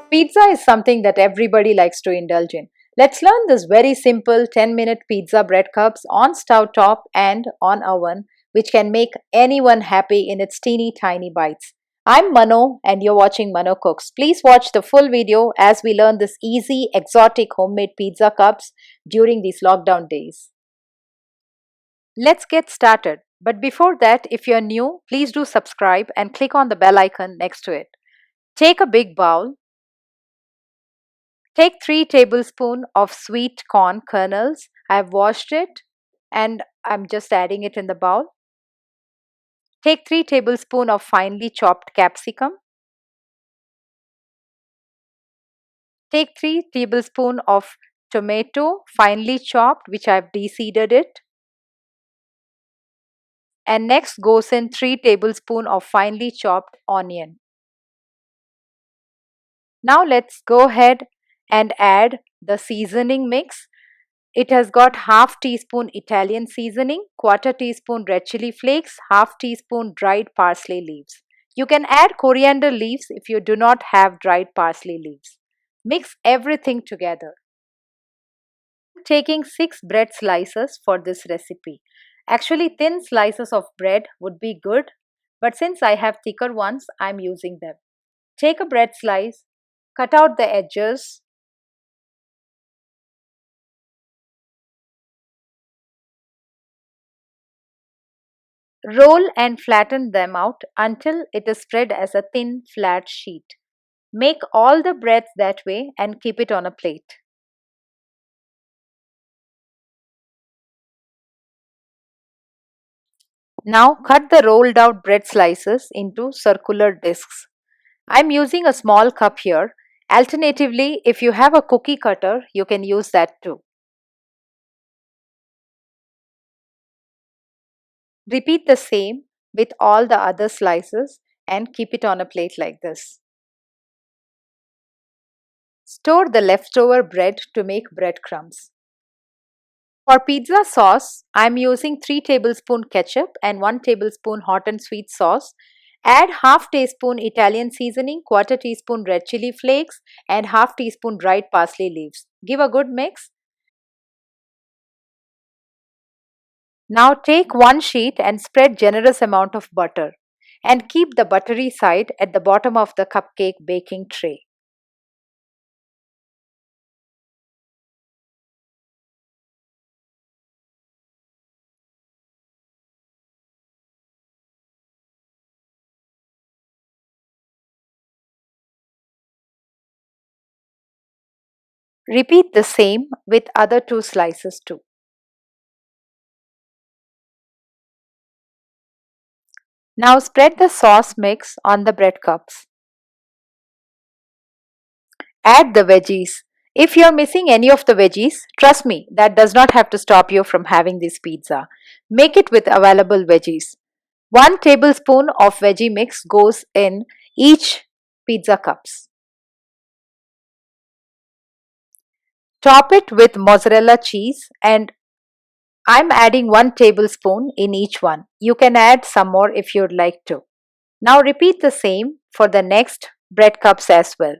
Pizza is something that everybody likes to indulge in. Let's learn this very simple 10-minute pizza bread cups on stove top and on oven, which can make anyone happy in its teeny tiny bites. I'm Mano and you're watching Mano Cooks. Please watch the full video as we learn this easy, exotic homemade pizza cups during these lockdown days. Let's get started. But before that, if you're new, please do subscribe and click on the bell icon next to it. Take a big bowl. Take 3 tablespoons of sweet corn kernels. I've washed it and I'm just adding it in the bowl. Take 3 tablespoons of finely chopped capsicum. Take 3 tablespoons of tomato finely chopped, which I've de-seeded it. And next goes in 3 tablespoons of finely chopped onion. Now let's go ahead and add the seasoning mix. It has got half teaspoon Italian seasoning, quarter teaspoon red chili flakes, half teaspoon dried parsley leaves. You can add coriander leaves if you do not have dried parsley leaves. Mix everything together. Taking 6 bread slices for this recipe. Actually, thin slices of bread would be good, but since I have thicker ones, I'm using them. Take a bread slice, cut out the edges. Roll and flatten them out until it is spread as a thin flat sheet. Make all the breads that way and keep it on a plate. Now cut the rolled out bread slices into circular discs. I'm using a small cup here. Alternatively, if you have a cookie cutter, you can use that too. Repeat the same with all the other slices and keep it on a plate like this. Store the leftover bread to make breadcrumbs. For pizza sauce, I'm using 3 tablespoons ketchup and 1 tablespoon hot and sweet sauce. Add half teaspoon Italian seasoning, quarter teaspoon red chili flakes and half teaspoon dried parsley leaves. Give a good mix. Now take one sheet and spread generous amount of butter and keep the buttery side at the bottom of the cupcake baking tray. Repeat the same with other 2 slices too. Now spread the sauce mix on the bread cups. Add the veggies. If you're missing any of the veggies, trust me, that does not have to stop you from having this pizza. Make it with available veggies. 1 tablespoon of veggie mix goes in each pizza cups. Top it with mozzarella cheese and I'm adding 1 tablespoon in each one. You can add some more if you'd like to. Now repeat the same for the next bread cups as well.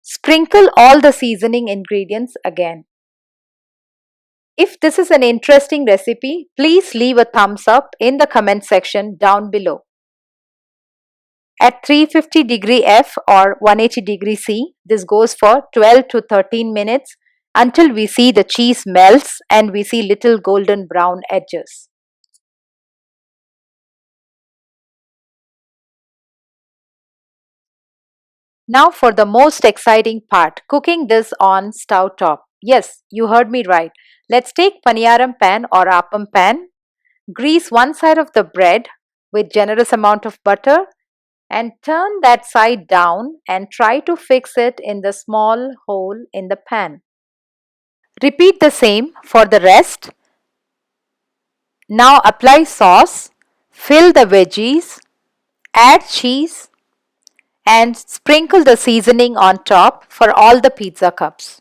Sprinkle all the seasoning ingredients again. If this is an interesting recipe, please leave a thumbs up in the comment section down below. At 350 degree F or 180 degree C, this goes for 12 to 13 minutes until we see the cheese melts and we see little golden brown edges. Now for the most exciting part, cooking this on stove top. Yes, you heard me right. Let's take paniyaram pan or appam pan. Grease one side of the bread with generous amount of butter and turn that side down and try to fix it in the small hole in the pan. Repeat the same for the rest. Now apply sauce, fill the veggies, add cheese and sprinkle the seasoning on top for all the pizza cups.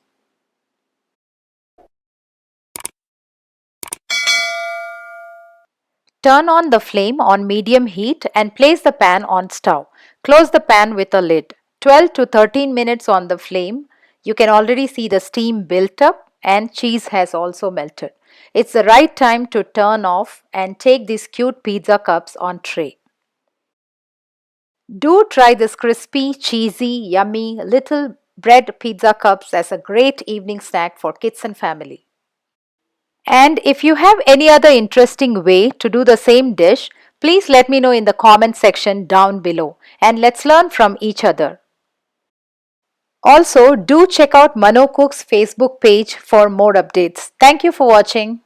Turn on the flame on medium heat and place the pan on stove. Close the pan with a lid. 12 to 13 minutes on the flame. You can already see the steam built up and cheese has also melted. It's the right time to turn off and take these cute pizza cups on tray. Do try this crispy, cheesy, yummy little bread pizza cups as a great evening snack for kids and family. And if you have any other interesting way to do the same dish, please let me know in the comment section down below and let's learn from each other. Also, do check out Mano Cook's Facebook page for more updates. Thank you for watching.